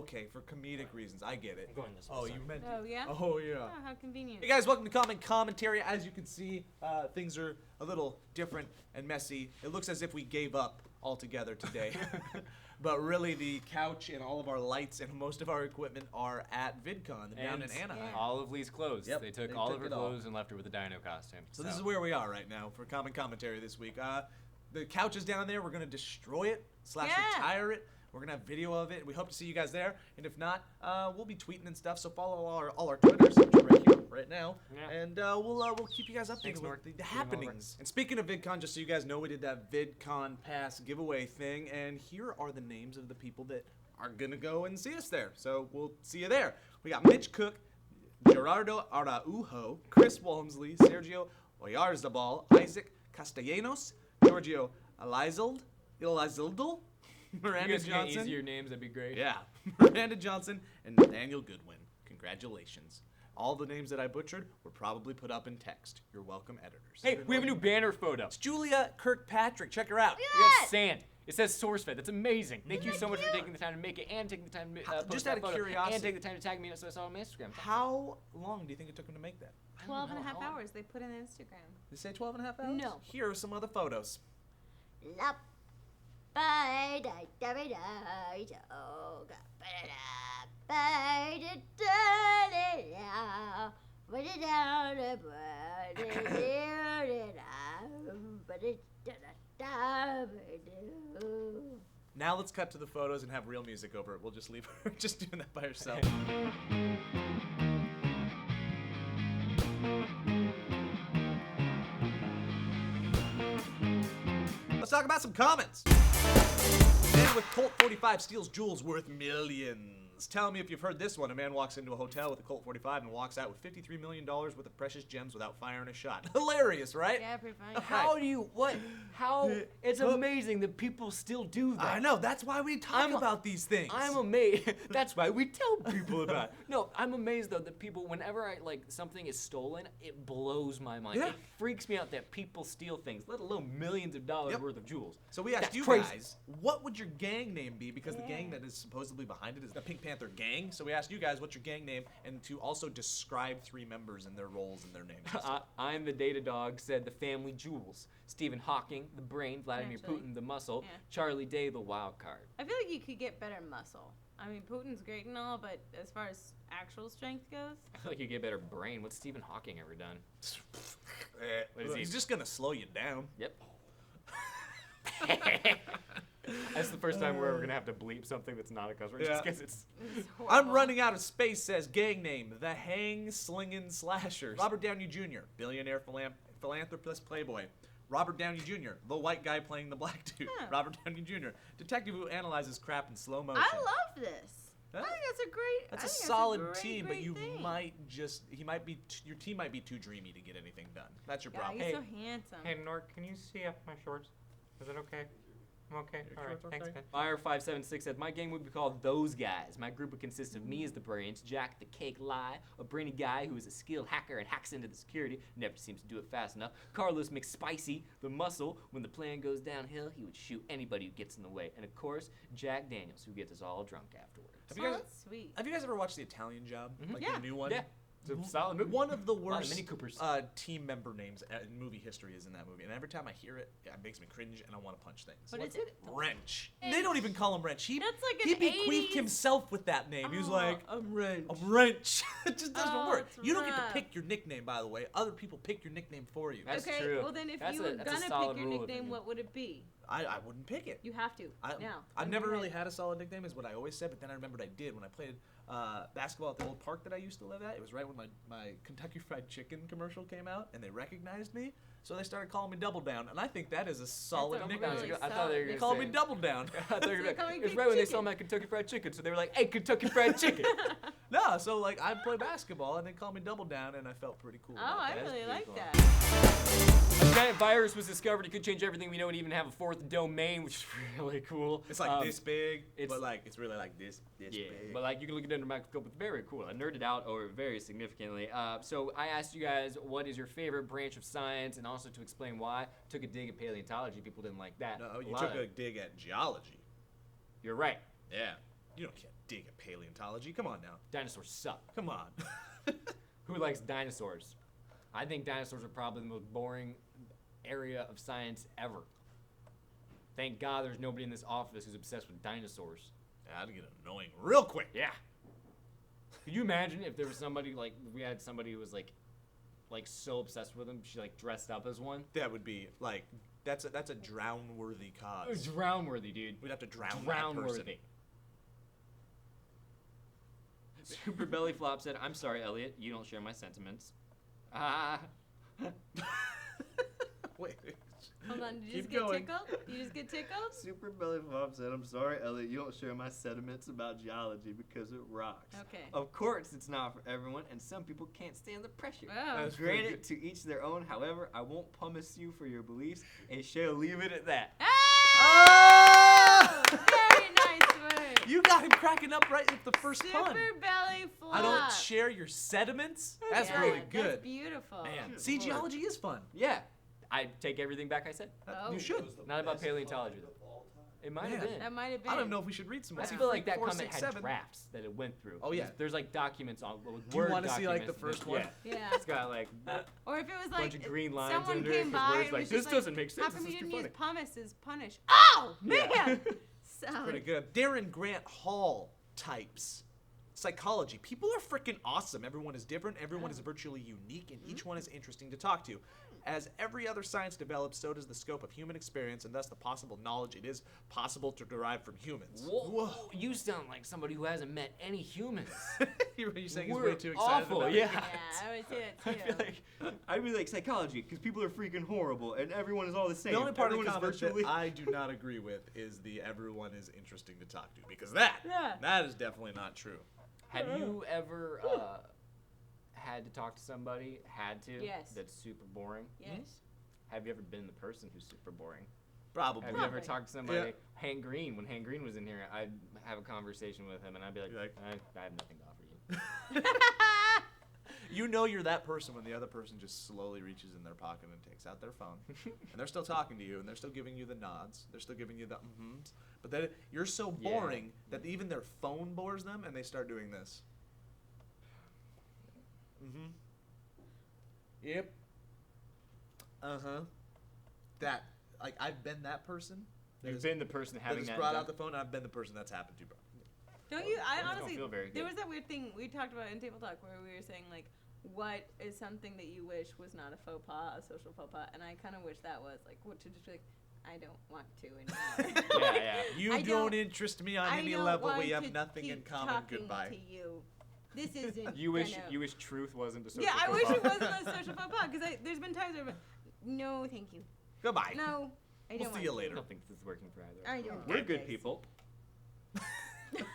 okay, for comedic reasons. I get it. I'm going this way. Oh, sorry. you meant. Oh, yeah? Oh, yeah. Oh, how convenient. Hey guys, welcome to Common Commentary. As you can see, things are a little different and messy. It looks as if we gave up altogether today. But really, the couch and all of our lights and most of our equipment are at VidCon down in Anaheim. Yeah. All of Lee's clothes. Yep, They took they all took of her it all. clothes and left her with a dino costume. So this is where we are right now for Common Commentary this week. The couch is down there. We're going to destroy it / retire it. We're going to have video of it. We hope to see you guys there. And if not, we'll be tweeting and stuff. So follow all our Twitters, which are right here, right now. Yeah. And we'll keep you guys updated with the happenings. And speaking of VidCon, just so you guys know, we did that VidCon Pass giveaway thing. And here are the names of the people that are going to go and see us there. So we'll see you there. We got Mitch Cook, Gerardo Araujo, Chris Walmsley, Sergio Oyarzabal, Isaac Castellanos, Giorgio Elizalde, Miranda you guys can get Johnson. easier names, that'd be great. Yeah. Miranda Johnson and Nathaniel Goodwin. Congratulations. All the names that I butchered were probably put up in text. You're welcome, editors. Hey, we have a new banner photo. It's Julia Kirkpatrick. Check her out. We got sand. It says SourceFed. That's amazing. Thank you so much for taking the time to make it and taking the time to post just that out of photo curiosity. and take the time to tag me so I saw it on my Instagram. How long do you think it took him to make that? 12 and a half hours. They put in Instagram. Did it say 12 and a half hours? No. Here are some other photos. Now let's cut to the photos and have real music over it. We'll just leave her just doing that by herself. Let's talk about some comments. Man with Colt 45 steals jewels worth millions. Tell me if you've heard this one. A man walks into a hotel with a Colt 45 and walks out with $53 million worth of precious gems without firing a shot. Hilarious, right? Yeah, pretty funny. How do you, what? How? It's amazing that people still do that. I know, that's why we talk about these things. I'm amazed. That's why we tell people about it. No, I'm amazed though that people, whenever something is stolen, it blows my mind. Yeah. It freaks me out that people steal things, let alone millions of dollars worth of jewels. So we asked That's you crazy. guys, what would your gang name be? Because the gang that is supposedly behind it is the Pink Panther gang. So we asked you guys, what's your gang name? And to also describe 3 members and their roles and their names. I'm the data dog, said the family jewels. Stephen Hawking, the brain. Vladimir Actually, Putin, the muscle. yeah. Charlie Day, the wild card. I feel like you could get better muscle. I mean, Putin's great and all, but as far as actual strength goes, I feel like you get better brain. What's Stephen Hawking ever done? What is he? He's just gonna slow you down. Yep. That's the first time we're ever gonna have to bleep something that's not a cuss word, just because it's. it's I'm horrible. running out of space, says gang name, the Hang Slingin' Slashers. Robert Downey Jr., billionaire philanthropist playboy. Robert Downey Jr., the white guy playing the black dude. Huh. Robert Downey Jr., detective who analyzes crap in slow motion. I love this. Huh? I think that's a great. That's I a think solid great, team, great but you thing. might just, your team might be too dreamy to get anything done. That's your Yeah, problem. he's so handsome. Hey, Nort, can you see up my shorts? Is it okay? I'm okay. Your All right, shorts thanks, okay? man. Fire576 said, my gang would be called Those Guys. My group would consist of me as the brains, Jack the Cake Lie, a brainy guy who is a skilled hacker and hacks into the security, never seems to do it fast enough. Carlos McSpicy, the muscle. When the plan goes downhill, he would shoot anybody who gets in the way. And of course, Jack Daniels, who gets us all drunk afterwards. Have Oh, you guys, that's sweet. have you guys ever watched The Italian Job? Like Yeah. the new one? Yeah, it's a solid movie. One of the lot of worst Mini Coopers. team member names in movie history is in that movie. And every time I hear it, it makes me cringe and I want to punch things. What What's is it? Wrench. They don't even call him Wrench. He That's like he an bequeathed 80s himself with that name. He was Oh, like, a wrench. a wrench. It just doesn't Oh, work. it's You don't get to rough. pick your nickname, by the way. Other people pick your nickname for you. That's Okay, true. well then if That's you a- were that's a gonna solid pick your rule of nickname, it. what would it be? I wouldn't pick it. You have to. now. I've in never your really head. had a solid nickname, is what I always said, but then I remembered I did when I played basketball at the old park that I used to live at. It was right when my Kentucky Fried Chicken commercial came out, and they recognized me, so they started calling me Double Down, and I think that is a solid a nickname. really I thought they were They gonna call say- me Double Down. I thought you were It's gonna- like it was Big right when they saw Chicken. my Kentucky Fried Chicken, so they were like, hey, Kentucky Fried Chicken. No, so like I play basketball, and they call me Double Down, and I felt pretty cool. Oh, about I that. really like cool. that. A giant virus was discovered. It could change everything we know and even have a 4th domain, which is really cool. It's like this big, it's- but like it's really like this Yeah, big. but like you can look at it under a microscope. It's very cool. I nerded out over it very significantly. So I asked you guys what is your favorite branch of science, and also to explain why. Took a dig at paleontology. People didn't like that. No, you lot took of- a dig at geology. You're right. Yeah. You can't dig at paleontology. Come on now. Dinosaurs suck. Come on. Who likes dinosaurs? I think dinosaurs are probably the most boring area of science ever. Thank God there's nobody in this office who's obsessed with dinosaurs. Yeah, I'd get annoying real quick. Yeah. Could you imagine if there was somebody like we had somebody who was like so obsessed with them, she like dressed up as one? That would be like that's a drown-worthy cause. Drown-worthy, dude. We'd have to drown that person. Drown-worthy. Super Belly Flop said, "I'm sorry, Elliot. You don't share my sentiments." Wait. Hold on, did you Keep just get going. tickled? You just get tickled? Super Belly Flop said, "I'm sorry, Elliot, you don't share my sentiments about geology because it rocks." Okay. Of course, it's not for everyone, and some people can't stand the pressure. Wow. That's pretty Granted, to each their own. However, I won't pumice you for your beliefs, and shall leave it at that. Oh! Very nice word. You got him cracking up right at the first Super pun. belly flop. I don't share your sediments. That's Yeah, really good. That's beautiful. Man, Shit, see, boy. geology is fun. Yeah. I take everything back I said. Oh. You should. Not about paleontology, though. It might have Man. been. That might have been. I don't know if we should read some more. I feel like that 4, comment 6, had 7. drafts that it went through. Oh, yeah. There's like documents on Do you Word wanna see, like, the documents. first one? Yeah. Yeah. It's got like Or if it was a like bunch of green lines someone under it came 'cause by words and like, was this just doesn't make sense. How come This you is too didn't use funny. pumice as punish? Oh Yeah. man. So Pretty good. Darren Grant Hall types. Psychology. People are freaking awesome. Everyone is different. Everyone is virtually unique, and each one is interesting to talk to. As every other science develops, so does the scope of human experience, and thus the possible knowledge it is possible to derive from humans. Whoa. You sound like somebody who hasn't met any humans. You're saying he's We're way too excited awful, about it. yeah. yeah, I would say that I too. feel like I'd be like psychology because people are freaking horrible and everyone is all the same. The only part everyone of the comment is virtually. that I do not agree with is the everyone is interesting to talk to, because that is definitely not true. Have you ever had to talk to somebody, Yes. that's super boring? Yes. Have you ever been the person who's super boring? Probably. Have you ever Probably. talked to somebody, Yeah. Hank Green, when Hank Green was in here, I'd have a conversation with him and I'd be like, You're like, I have nothing to offer you. You know you're that person when the other person just slowly reaches in their pocket and takes out their phone. And they're still talking to you, and they're still giving you the nods. They're still giving you the mm-hms. But then you're so Yeah. boring that even their phone bores them, and they start doing this. Mm-hmm. Yep. Uh-huh. That, like, I've been that person. You've been the person that having has that brought done. out the phone, and I've been the person that's happened to, bro. Don't you? I Those don't honestly, feel very there good. was that weird thing we talked about in Table Talk where we were saying like, what is something that you wish was not a faux pas, a social faux pas, and I kind of wish that was like, what to just be like, I don't want to anymore. Yeah, yeah. You I don't don't- interest me on I any don't level. want We have to nothing in keep common. talking Goodbye. To you. This isn't. You wish gonna- truth wasn't a social Yeah, I faux wish pas. it wasn't a social faux pas because there's been times where I've been, no, thank you. Goodbye. No, I don't We'll want see you to. later. I don't think this is working for either. I don't. We're want good this. people. Elephants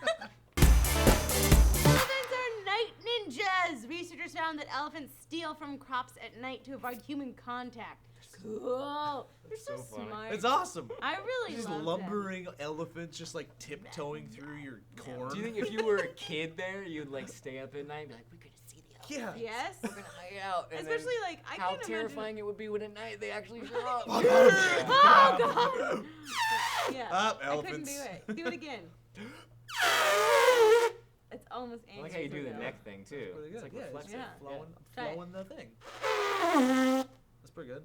are night ninjas. Researchers found that elephants steal from crops at night to avoid human contact. Cool. They're so, so funny. smart. It's awesome. I really Just love lumbering elephants just like tiptoeing through your corn. Do you think if you were a kid there, you'd like stay up at night and be like, we're gonna see the elephant. Yeah. them. Yes. We're gonna hide out. And Especially then like I how can't terrifying it would be when at night they actually show up. Oh god. Yeah. Up, I couldn't do elephants. it. Do it again. It's almost I like how you do the neck thing too. Pretty It's good. like Yeah, reflexive. it's Yeah. flowing, Try it. flowing the thing. That's pretty good.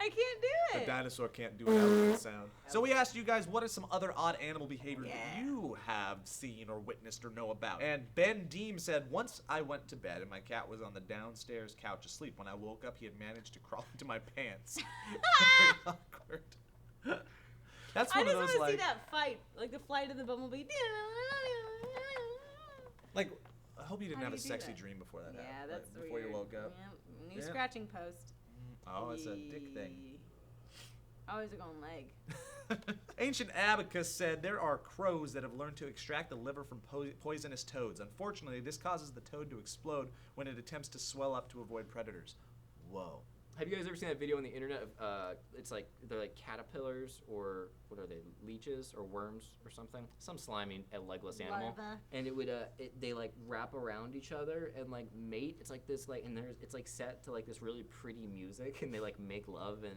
I can't do The it. dinosaur can't do an elephant sound. So we asked you guys, what are some other odd animal behaviors Yeah. that you have seen or witnessed or know about? And Ben Deem said, once I went to bed and my cat was on the downstairs couch asleep. When I woke up, he had managed to crawl into my pants. Very awkward. That's I one just of want those to see like, that fight, like the flight of the bumblebee. like, I hope you didn't How have do a you do sexy that? dream before that Yeah, happened. that's before weird. you woke up. Yeah, new Yeah. scratching post. Oh, it's a dick thing. Always a going leg. Ancient Abacus said there are crows that have learned to extract the liver from poisonous toads. Unfortunately, this causes the toad to explode when it attempts to swell up to avoid predators. Whoa. Have you guys ever seen that video on the internet of, it's like, they're like caterpillars or, what are they, leeches or worms or something? Some slimy, legless animal. Larva. And it would, they like wrap around each other and like mate. It's like this, like, and it's like set to like this really pretty music and they like make love and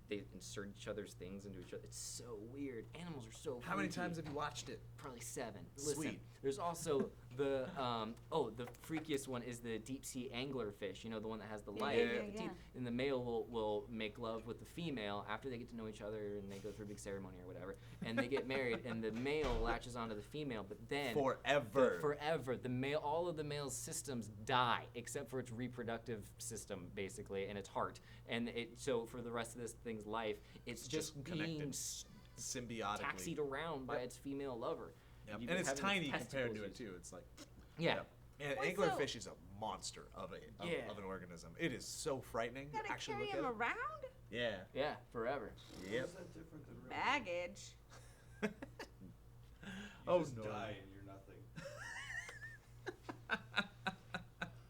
they insert each other's things into each other. It's so weird. Animals are so How many freaky. times have you watched it? Probably 7. Sweet. Listen, there's also the the freakiest one is the deep sea anglerfish. You know, the one that has the light. yeah, the yeah. deep- And the male will make love with the female after they get to know each other and they go through a big ceremony or whatever. And they get married and the male latches onto the female, but then Forever. the male, all of the male's systems die except for its reproductive system basically and its heart. And so for the rest of this thing's life, it's just being connected symbiotically. taxied around by its female lover. Yep. You And it's having tiny its compared to testicles it too. It's like Yeah. And Wait, anglerfish is a monster of an organism. It is so frightening. You gotta Actually carry look him at it. around? Yeah. Yeah, forever. Yep. that different than Baggage. Oh, just no. die and you're nothing.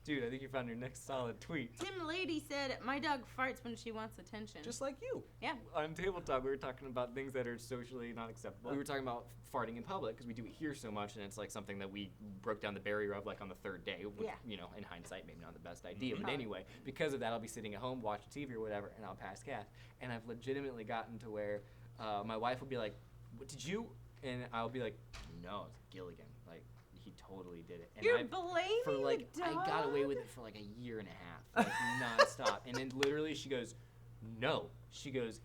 Dude, I think you found your next solid tweet. Tim Lady said, my dog farts when she wants attention. Just like you. yeah. On Table Talk, we were talking about things that are socially not acceptable. We were talking about farting in public because we do it here so much, and it's like something that we broke down the barrier of like on the 3rd day. Which, Yeah. You know, in hindsight, maybe not the best idea, but anyway, because of that, I'll be sitting at home watching TV or whatever, and I'll pass gas. And I've legitimately gotten to where my wife will be like, "What did you?" And I'll be like, "No, it's Gilligan. Like, he totally did it." And You're I've- blaming for like the I got away with dog? it for like a year and a half, like nonstop. And then literally she goes, "No." She goes,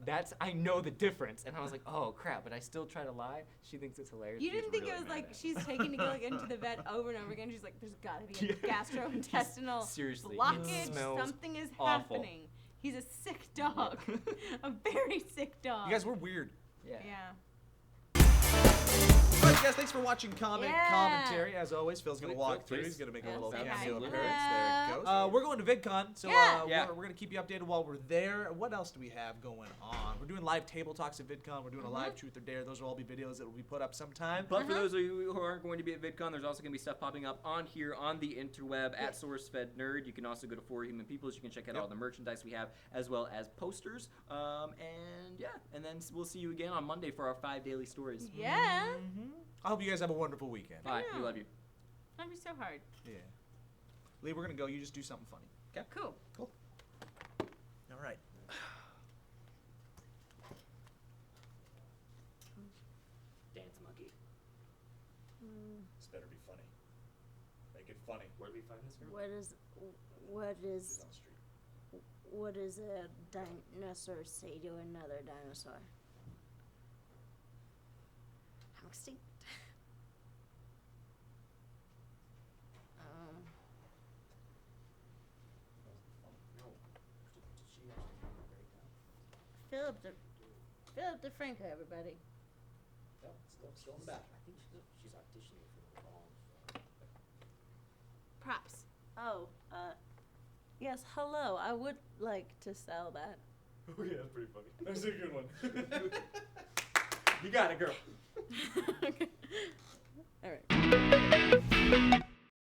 "That's I know the difference." And I was like, "Oh crap!" But I still try to lie. She thinks it's hilarious. You She gets didn't think really it was mad like at me. she's taking Gilligan to the vet over and over again. She's like, there's gotta be a Yeah. gastrointestinal Seriously, it blockage. smells Something is awful. happening. He's a sick dog. A very sick dog. You guys were weird. Yeah. Yeah. All right, guys, thanks for watching Yeah. commentary. As always, Phil's going to Sweet, walk sweet, through. please. He's going to make a Yeah, little say hi. cameo Hello. appearance. There it goes. We're going to VidCon, so Yeah. Yeah. we're going to keep you updated while we're there. What else do we have going on? We're doing live table talks at VidCon. We're doing a live Truth or Dare. Those will all be videos that will be put up sometime. But for those of you who aren't going to be at VidCon, there's also going to be stuff popping up on here on the interweb at SourceFed Nerd. You can also go to For Human Peoples. You can check out all the merchandise we have as well as posters. And yeah, and then we'll see you again on Monday for our 5 daily stories. Yeah. I hope you guys have a wonderful weekend. Bye. We know. love you. That'd be so hard. Yeah. Lee, we're going to go. You just do something funny. Okay? Cool. All right. Dance monkey. This better be funny. Make it funny. Where did we find this girl? What is It's on the street. what does a dinosaur say to another dinosaur? I'm extinct. Philip DeFranco, everybody. No, still in the back. I think she's auditioning for the wrong. Props. Oh, yes, hello. I would like to sell that. Oh, yeah, that's pretty funny. That's a good one. You got it, girl. Okay. All right.